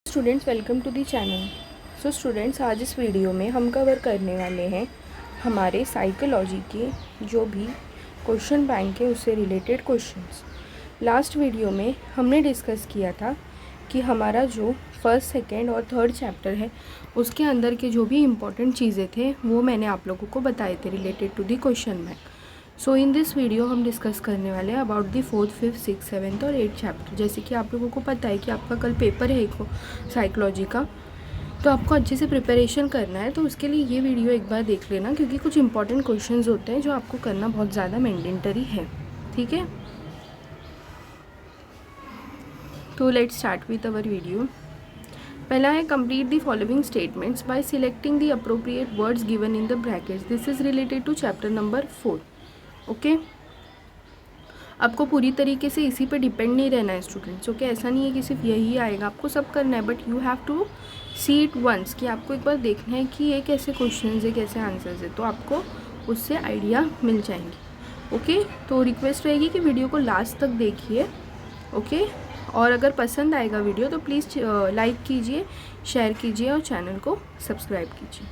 Students welcome to the channel. So students आज इस video में हम कवर करने वाले हैं हमारे साइकोलॉजी के जो भी क्वेश्चन बैंक है उससे रिलेटेड क्वेश्चंस। लास्ट वीडियो में हमने डिस्कस किया था कि हमारा जो फर्स्ट सेकंड और थर्ड चैप्टर है उसके अंदर के जो भी इम्पोर्टेंट चीज़ें थे वो मैंने आप लोगों को बताए थे related to the question bank. So in this video हम डिस्कस करने वाले हैं about the fourth, fifth, six, seventh और एट्थ चैप्टर। जैसे कि आप लोगों को पता है कि आपका कल पेपर है एक साइकोलॉजी का, तो आपको अच्छे से प्रिपरेशन करना है। तो उसके लिए ये वीडियो एक बार देख लेना क्योंकि कुछ इंपॉर्टेंट क्वेश्चंस होते हैं जो आपको करना बहुत ज़्यादा मैंडेटरी है। ठीक है, तो let's start with our video. पहला है complete the following statements by selecting the appropriate words given in the brackets. This is related to chapter number 4। Okay, आपको पूरी तरीके से इसी पे डिपेंड नहीं रहना है स्टूडेंट्स। ओके, ऐसा नहीं है कि सिर्फ यही आएगा, आपको सब करना है, but you have to see it once कि आपको एक बार देखना है कि ये कैसे क्वेश्चंस है, कैसे आंसर्स है, तो आपको उससे आइडिया मिल जाएंगे। ओके, तो रिक्वेस्ट रहेगी कि वीडियो को लास्ट तक देखिए। ओके, और अगर पसंद आएगा वीडियो तो प्लीज़ लाइक कीजिए, शेयर कीजिए और चैनल को सब्सक्राइब कीजिए।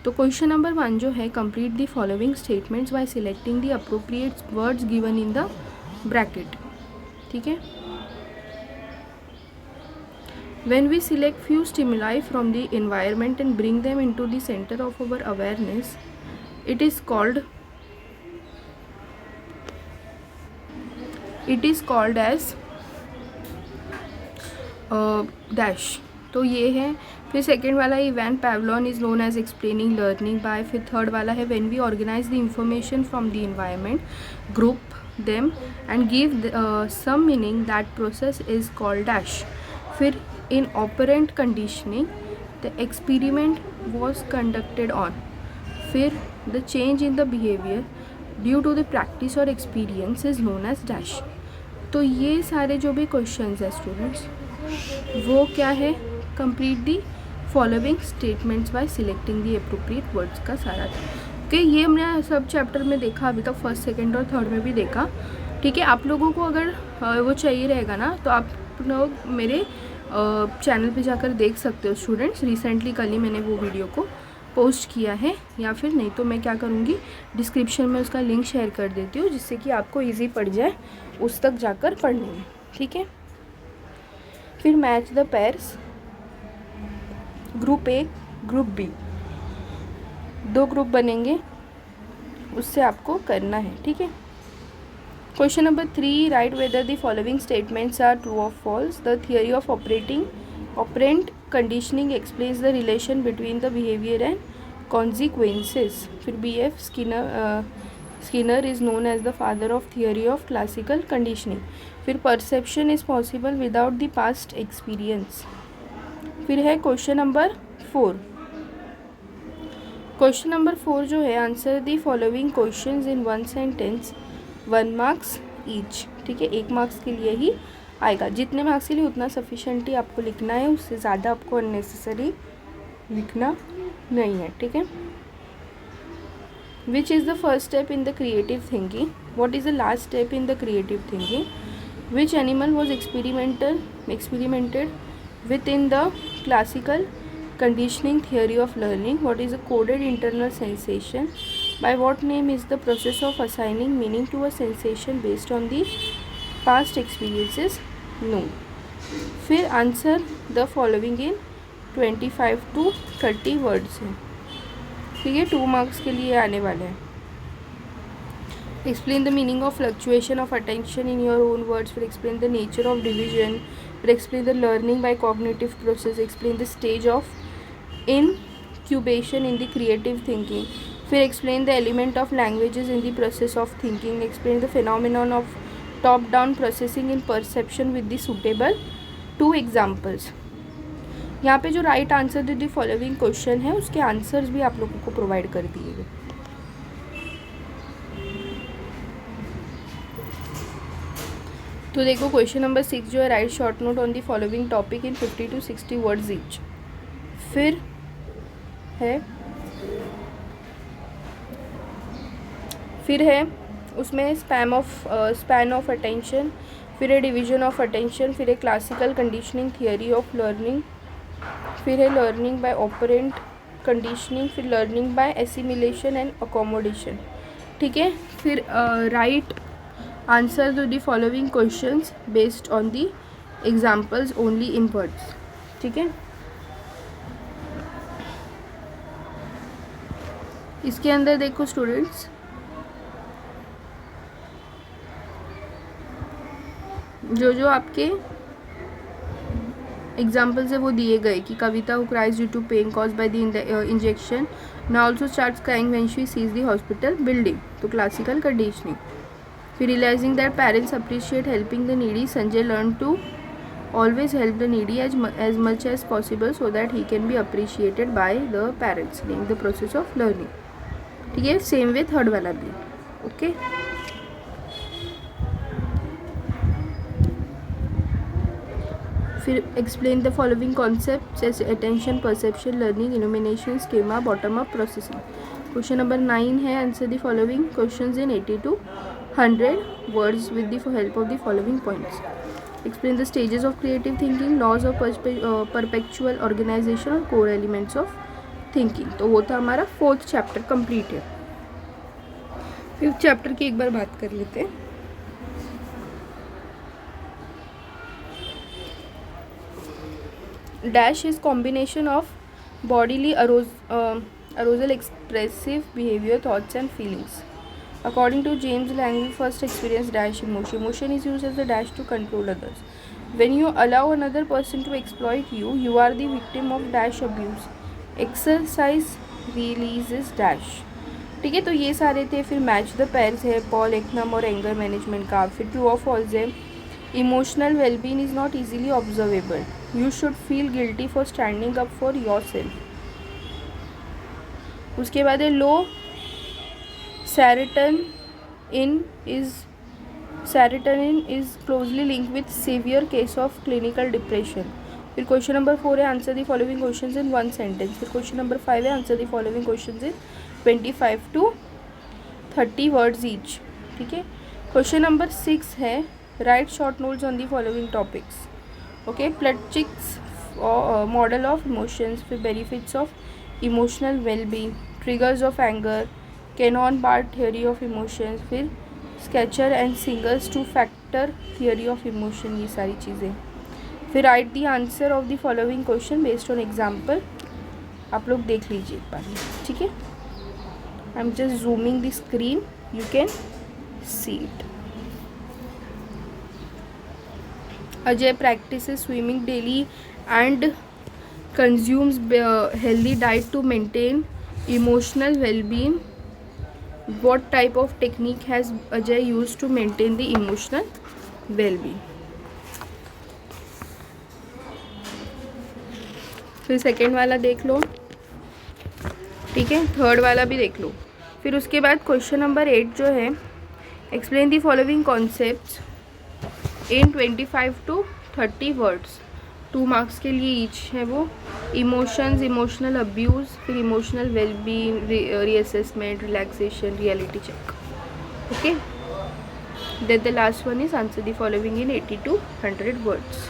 तो क्वेश्चन नंबर 1 जो है, complete the following statements by selecting the appropriate words given in the bracket. ठीक है, when we select few stimuli from the environment and bring them into the center of our awareness, it is called as dash। तो ये है। फिर second वाला है Ivan Pavlov is known as explaining learning by. फिर third वाला है when we organize the information from the environment, group them and give some meaning, that process is called dash. फिर in operant conditioning the experiment was conducted on. फिर the change in the behaviour due to the practice और experience is known as dash. तो ये सारे जो भी questions है students वो क्या है, complete the following statements by selecting the appropriate words का सारा था। ओके, ये हमने सब चैप्टर में देखा, अभी तक फर्स्ट, सेकंड और थर्ड में भी देखा। ठीक है, आप लोगों को अगर वो चाहिए रहेगा ना तो आप लोग मेरे चैनल पे जाकर देख सकते हो स्टूडेंट्स। रिसेंटली कल ही मैंने वो वीडियो को पोस्ट किया है, या फिर नहीं तो मैं क्या करूँगी डिस्क्रिप्शन में उसका लिंक शेयर कर देती हूँ जिससे कि आपको ईजी पड़ जाए उस तक जाकर पढ़ने में। ठीक है, फिर match the pairs, group A group B, 2 group बनेंगे, उससे आपको करना है। ठीक है, question number 3, write whether the following statements are true और false. The theory of operant conditioning explains the relation between the behaviour and consequences. फिर BF Skinner is known as the father of theory of classical conditioning. फिर perception is possible without the past experience. फिर है question number 4। Question number 4 जो है, answer the following questions in 1 sentence, 1 marks each. ठीक है, 1 marks के लिए ही आएगा। जितने मार्क्स के लिए उतना सफिशेंट ही आपको लिखना है, उससे ज़्यादा आपको अननेसेसरी लिखना नहीं है। ठीक है, विच is the first step in the creative thinking, what is the last step in the creative thinking, which animal was experimented within the classical conditioning theory of learning, what is a coded internal sensation, by what name is the process of assigning meaning to a sensation based on the past experiences known। फिर answer the following in 25 to 30 words हैं। ठीक है, 2 marks के लिए आने वाले हैं। Explain the meaning of fluctuation of attention in your own words. फिर explain the nature of division. फिर explain the learning by cognitive process. Explain the stage of incubation in the creative thinking. फिर explain the element of languages in the process of thinking. Explain the phenomenon of top down processing in perception with the suitable 2 examples. यहाँ पे जो write answer the following question है उसके answers भी आप लोगों को प्रोवाइड कर दिए गए। तो देखो क्वेश्चन नंबर 6 जो है, write short note on the following topic in 50 to 60 words each. फिर है उसमें स्पैन ऑफ अटेंशन, फिर है डिवीजन ऑफ अटेंशन, फिर है classical conditioning theory of learning, फिर है लर्निंग बाय ऑपरेंट कंडीशनिंग, फिर learning by assimilation and accommodation, ठीक है। फिर write answer to the following questions based on the examples only in words, ठीक है। इसके अंदर देखो स्टूडेंट्स, जो जो आपके एग्जाम्पल्स है वो दिए गए कि Kavita who cries due to pain cause by the injection now also starts crying when she sees the hospital building, तो क्लासिकल कंडीशनिंग। फिर realizing that parents appreciate helping the needy, Sanjay learn to always help the needy as much as possible so that he can be appreciated by the parents in the process of learning, ठीक है। Same way third वाला भी, okay. फिर explain the following concepts as attention, perception, learning, illumination, schema, bottom up processing. Question number 9 है answer the following questions in 80 to 100 words with the help of the following points. Explain the stages of creative thinking, laws of perpetual organization और core elements of thinking। तो वो था हमारा 4th chapter complete है। 5th chapter की एक बार बात कर लेते हैं। Dash is combination of bodily arousal, expressive behavior, thoughts and feelings. According to James Lang, we first experience dash emotion. Emotion is used as a dash to control others. When you allow another person to exploit you, you are the victim of dash abuse. Exercise releases dash, ठीक है। तो ये सारे थे। फिर match the pairs है Paul एकनम और anger management का। फिर ट्रू और फॉल्स है emotional wellbeing is not easily observable, you should feel guilty for standing up for your self. उसके बाद है लो serotonin is closely linked with severe case of clinical depression. फिर question number 4 है answer the following questions in 1 sentence. फिर question number 5 है answer the following questions in 25 to 30 words each, ठीक है। Question number 6 है write short notes on the following topics, okay. Plutchik's model of emotions, फिर benefits of emotional wellbeing, triggers of anger, Cannon Bard theory of emotions, फिर Schachter and Singer's two factor theory of emotion, ये सारी चीज़ें। फिर right the answer of the following question based on example. आप लोग देख लीजिए एक बार, ठीक है। I am just zooming the screen, you can see it. Ajay practices swimming daily and consumes healthy diet to maintain emotional well-being. What type of technique has Ajay used to maintain the emotional well-being? फिर second वाला देख लो, ठीक है। Third वाला भी देख लो। फिर उसके बाद क्वेश्चन नंबर 8 जो है explain the following concepts in 25 to 30 words. 2 marks के लिए ईच है वो। इमोशंस, इमोशनल अब्यूज़, फिर emotional wellbeing, reassessment, relaxation, reality check, okay. Then the last one is answer the following in 80 to 100 words.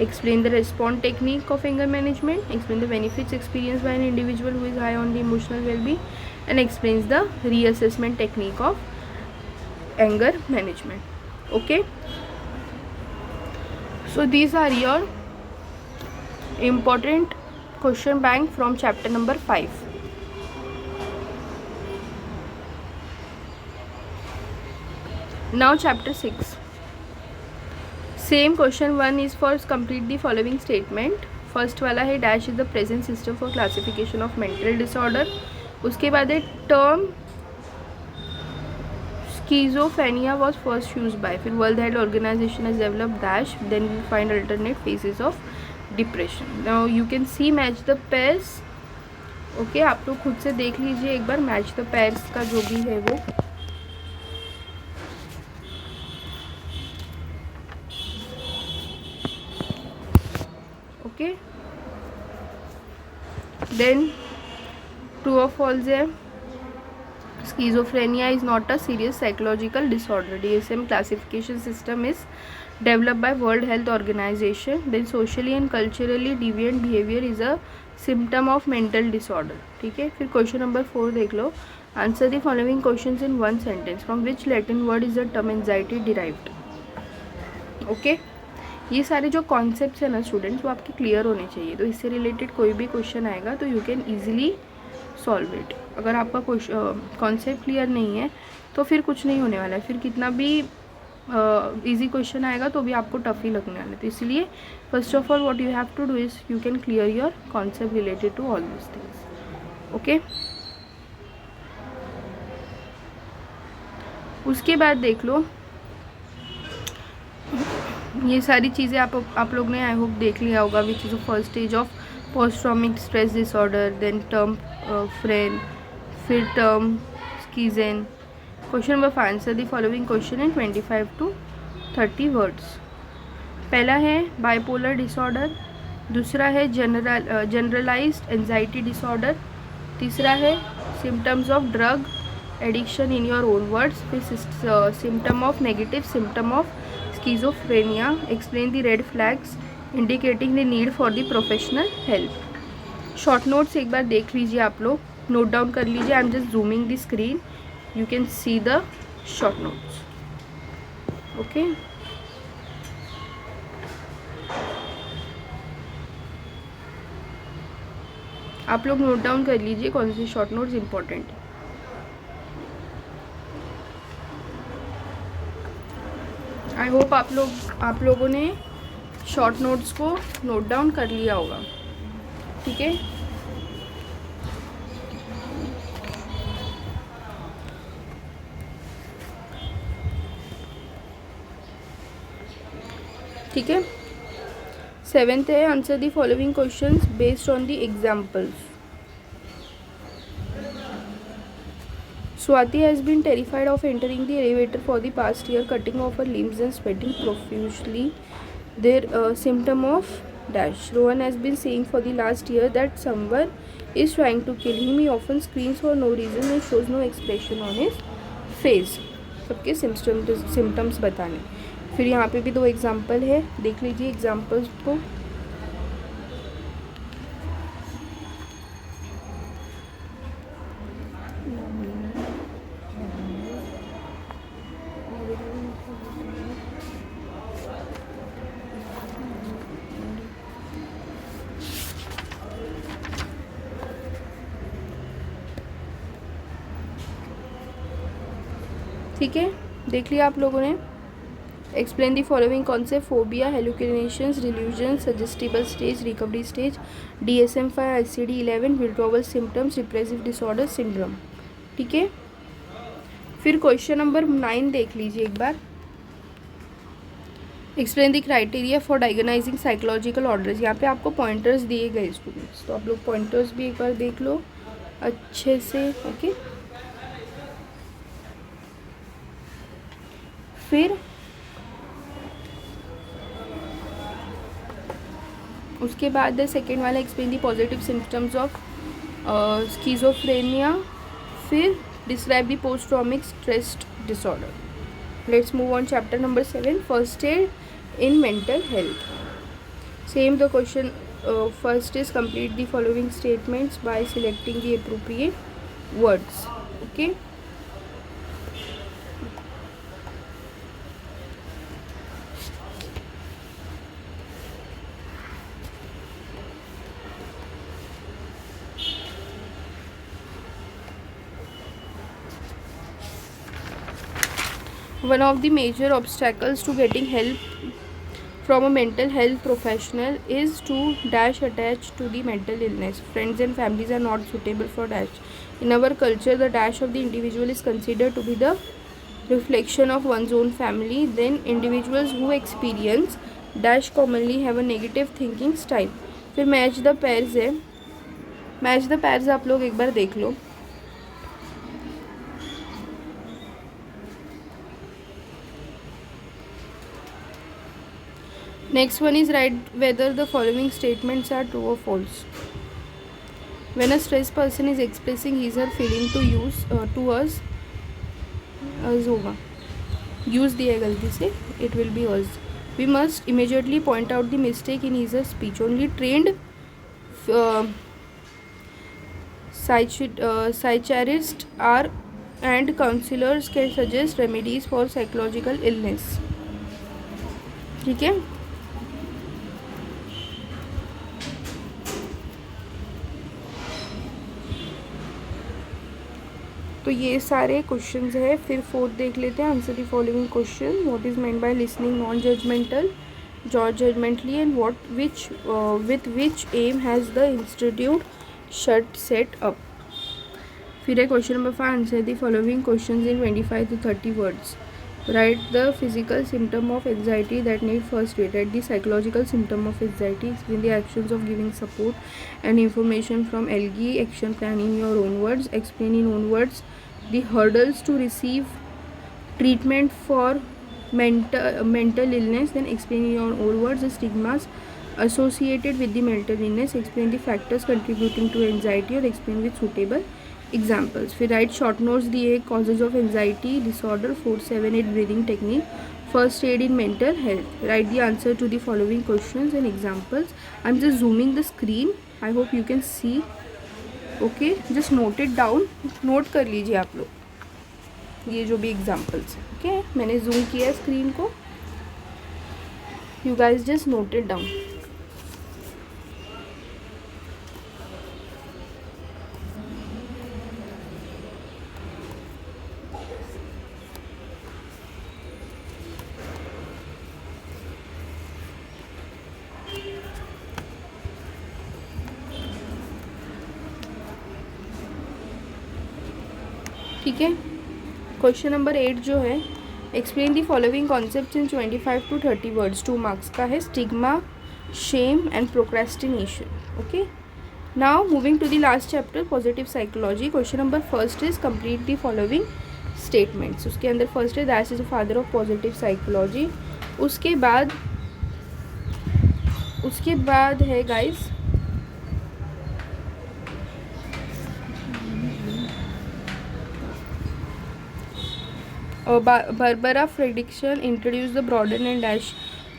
Explain the response technique of anger management. Explain the benefits experienced by an individual who is high on the emotional well-being, and explains the reassessment technique of anger management. Okay. So these are your important question bank from chapter number 5. Now chapter 6. Same question 1 is for complete the following statement. First वाला है dash is the present system for classification of mental disorder. उसके बाद है term schizophrenia was first use by. फिर World Health Organization has developed dash, then we find alternate phases of depression. Now you can see match the pairs, okay. आप लोग खुद से देख लीजिए एक बार मैच द पेयर्स का जो भी है वो। Okay, then true or false है schizophrenia is not a serious psychological disorder. DSM classification system is developed by World Health Organization. Then socially and culturally deviant behavior is a symptom of mental disorder. ठीक है, फिर question number 4 देख लो. Answer the following questions in one sentence. From which Latin word is the term anxiety derived. Okay, ये सारे जो concepts हैं ना स्टूडेंट्स, वो आपके क्लियर होने चाहिए. तो इससे रिलेटेड कोई भी क्वेश्चन आएगा तो you can easily solve it. अगर आपका कॉन्सेप्ट क्लियर नहीं है तो फिर कुछ नहीं होने वाला है. फिर कितना भी इजी क्वेश्चन आएगा तो भी आपको टफ ही लगने वाला है. तो इसलिए first of all what you have to do is you can clear your concept related to all this things. Okay, उसके बाद देख लो, ये सारी चीज़ें आप लोग ने आई होप देख लिया होगा. Which is the first stage of post traumatic stress disorder, then term phren, फिर term schizein. Question number 5, answer the following question in 25 to 30 words. पहला है बाइपोलर डिसऑर्डर, दूसरा है जनरलाइज्ड एंजाइटी डिसऑर्डर, तीसरा है symptoms of drug addiction in your own words, फिर symptom of negative symptom of schizophrenia. Explain the red flags indicating the need for the professional help. Short notes एक बार देख लीजिए, आप लोग नोट डाउन कर लीजिए. आई am just zooming the screen, you can see the short notes. Okay, आप लोग नोट डाउन कर लीजिए कौन सी शॉर्ट नोट्स इंपॉर्टेंट है. आई होप आप लोगों ने शॉर्ट नोट्स को नोट डाउन कर लिया होगा. ठीक है, ठीक है. 7th है answer the following questions based on the examples. Swati has been terrified of entering the elevator for the past year, cutting off her limbs and sweating profusely. Their symptom of dash. Rohan has been saying for the last year that someone is trying to kill him. He often screams for no reason and shows no expression on his face. सबके symptoms बताने. फिर यहाँ पे भी 2 example है, देख लीजिए examples को. ठीक है, देख लिया आप लोगों ने. Explain the following concept. Phobia, hallucinations, delusion, suggestible stage, recovery stage, DSM-5, ICD-11, withdrawal symptoms, depressive disorder, syndrome. ठीक है, फिर क्वेश्चन नंबर 9 देख लीजिए एक बार. Explain the criteria for diagnosing psychological orders. यहाँ पे आपको पॉइंटर्स दिए गए स्टूडेंट्स, तो आप लोग पॉइंटर्स भी एक बार देख लो अच्छे से. ओके, फिर उसके बाद सेकेंड वाला explain the positive symptoms of schizophrenia, फिर describe the post traumatic stress disorder. Let's move on chapter number 7, first aid in mental health. Same the question. First is complete the following statements by selecting the appropriate words. Okay, one of the major obstacles to getting help from a mental health professional is to dash attach to the mental illness. Friends and families are not suitable for dash. In our culture, the dash of the individual is considered to be the reflection of one's own family. Then individuals who experience dash commonly have a negative thinking style. फिर match the pairs है. Match the pairs आप लोग एक बार देख लो. Next one is write whether the following statements are true or false. When a stressed person is expressing his or feeling to us होगा, use दिया है गलती से, it will be us. We must immediately point out the mistake in his speech. Only trained psychiatrists are and counselors can suggest remedies for psychological illness. ठीक है. तो ये सारे क्वेश्चंस है. फिर फोर्थ देख लेते हैं. Answer the following question. What is meant by listening non judgmental, George judgmentally, and what which with which am has the institute shut set up. फिर है question number 5. Answer the following questions in 25 to 30 words. Write the physical symptom of anxiety that need first aid. Write the psychological symptom of anxiety. Explain the actions of giving support and information from LG action plan in your own words. Explain in own words the hurdles to receive treatment for mental illness. Then explain in your own words the stigmas associated with the mental illness. Explain the factors contributing to anxiety or explain with suitable examples. फिर write short notes दिए. Causes of anxiety disorder, 4-7-8 breathing technique, first aid in mental health. Write the answer to the following questions and examples. I am just zooming the screen. I hope you can see. Okay, just note it down. Note कर लीजिए आप लोग ये जो भी examples हैं. Okay, मैंने zoom किया है स्क्रीन को. You guys just note it down. ठीक है. क्वेश्चन नंबर 8 जो है, explain the following concept in 25 to 30 words. 2 marks का है. Stigma, shame and procrastination. Okay, now moving to the last chapter, positive psychology. Question number first is complete the following statements. उसके अंदर first है that is the father of positive psychology. उसके बाद है guys Barbara Fredrickson introduced the Broaden and Dash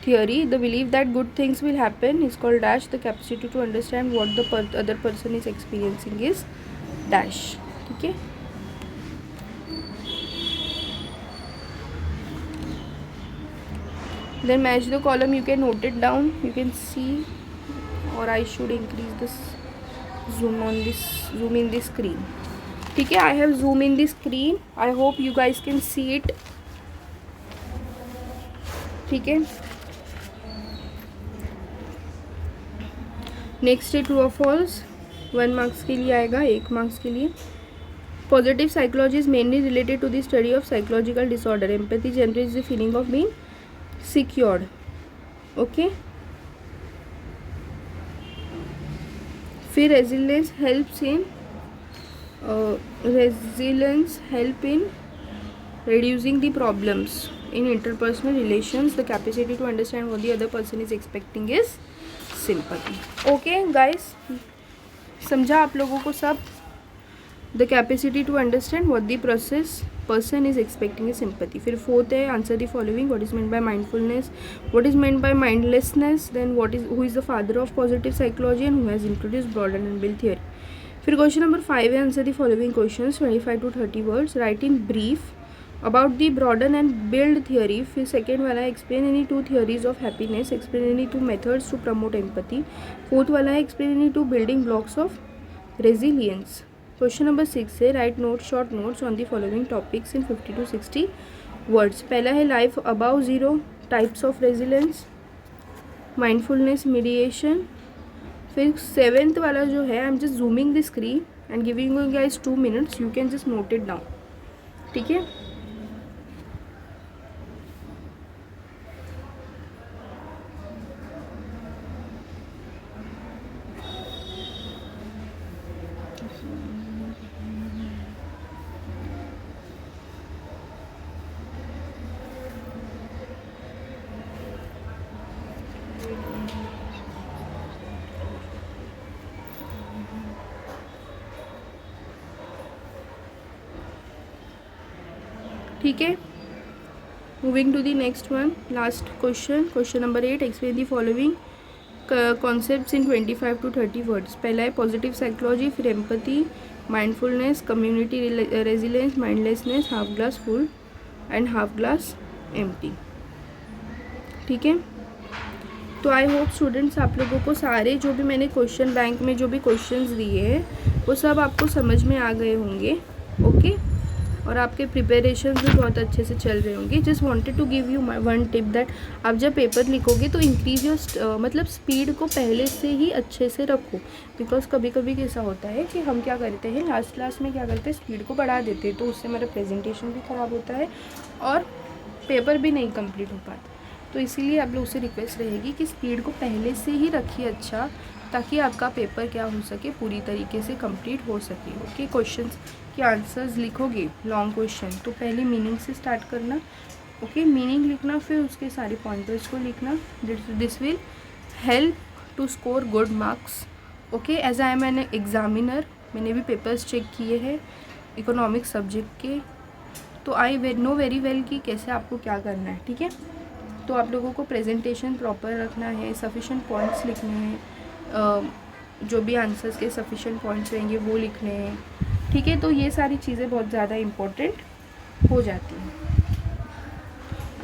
theory. The belief that good things will happen is called Dash. The capacity to understand what the other person is experiencing is Dash. ठीक है. Then match the column. You can note it down. You can see, or I should increase this zoom in this screen. ठीक है, I have zoom in the screen. I hope you guys can see it. ठीक है. Next है true और false. 1 marks के लिए आएगा, 1 marks के लिए. Positive psychology is mainly related to the study of psychological disorder. Empathy generates the feeling of being secured. Okay. फिर resilience help in reducing the problems in interpersonal relations. The capacity to understand what the other person is expecting is sympathy. Okay guys, समझा आप लोगों को सब? The capacity to understand what the person is expecting is sympathy. फिर fourth है answer the following. What is meant by mindfulness? What is meant by mindlessness? Then who is the father of positive psychology and who has introduced Broaden and Bill theory? फिर question number 5 है answer the following questions 25 to 30 words. Write in brief about the broaden and build theory. फिर second वाला है explain any 2 theories of happiness. Explain any 2 methods to promote empathy. Fourth वाला है explain any 2 building blocks of resilience. Question number 6 है write note short notes on the following topics in 50 to 60 words. पहला है life above zero, types of resilience, mindfulness, mediation. फिर 7th वाला जो है I am just zooming the screen and giving you guys 2 minutes. You can just note it down. ठीक है. ठीक है. Moving to the next one, last question, question number 8. Explain the following concepts in 25 to 30 words. पहला है positive psychology, फिर empathy, mindfulness, community resilience, mindlessness, half glass full and half glass empty. ठीक है, तो आई होप स्टूडेंट्स आप लोगों को सारे जो भी मैंने क्वेश्चन बैंक में जो भी क्वेश्चंस दिए हैं वो सब आपको समझ में आ गए होंगे. ओके, और आपके प्रिपरेशन भी बहुत अच्छे से चल रहे होंगे. Just wanted to give you one tip that आप जब पेपर लिखोगे तो इंक्रीज योर मतलब स्पीड को पहले से ही अच्छे से रखो. बिकॉज कभी कभी कैसा होता है कि हम क्या करते हैं लास्ट में क्या करते हैं स्पीड को बढ़ा देते हैं, तो उससे हमारा प्रेजेंटेशन भी ख़राब होता है और पेपर भी नहीं कंप्लीट हो पाता. तो इसीलिए आप लोग से रिक्वेस्ट रहेगी कि स्पीड को पहले से ही रखिए अच्छा, ताकि आपका पेपर क्या हो सके पूरी तरीके से कंप्लीट हो सके. ओके, क्वेश्चंस के आंसर्स लिखोगे लॉन्ग क्वेश्चन तो पहले मीनिंग से स्टार्ट करना. ओके, मीनिंग लिखना, फिर उसके सारे पॉइंटर्स को लिखना. This will help to score good marks. Okay, as I am an examiner, मैंने भी पेपर्स चेक किए हैं इकोनॉमिक्स सब्जेक्ट के, तो आई नो वेरी वेल कि कैसे आपको क्या करना है. ठीक है, तो आप लोगों को प्रेजेंटेशन प्रॉपर रखना है, सफिशेंट पॉइंट्स लिखने हैं, जो भी आंसर्स के सफिशेंट पॉइंट्स रहेंगे वो लिखने हैं. ठीक है, तो ये सारी चीज़ें बहुत ज़्यादा इम्पोर्टेंट हो जाती हैं.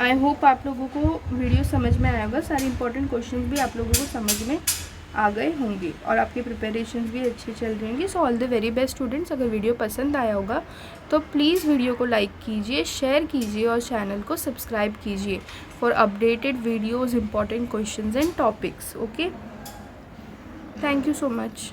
आई होप आप लोगों को वीडियो समझ में आया होगा, सारे इंपॉर्टेंट क्वेश्चंस भी आप लोगों को समझ में आ गए होंगे और आपके प्रिपरेशंस भी अच्छे चल रहे होंगे. So all the very best students. अगर वीडियो पसंद आया होगा तो प्लीज़ वीडियो को लाइक कीजिए, शेयर कीजिए और चैनल को सब्सक्राइब कीजिए for updated videos, important questions and topics. Okay, thank you so much.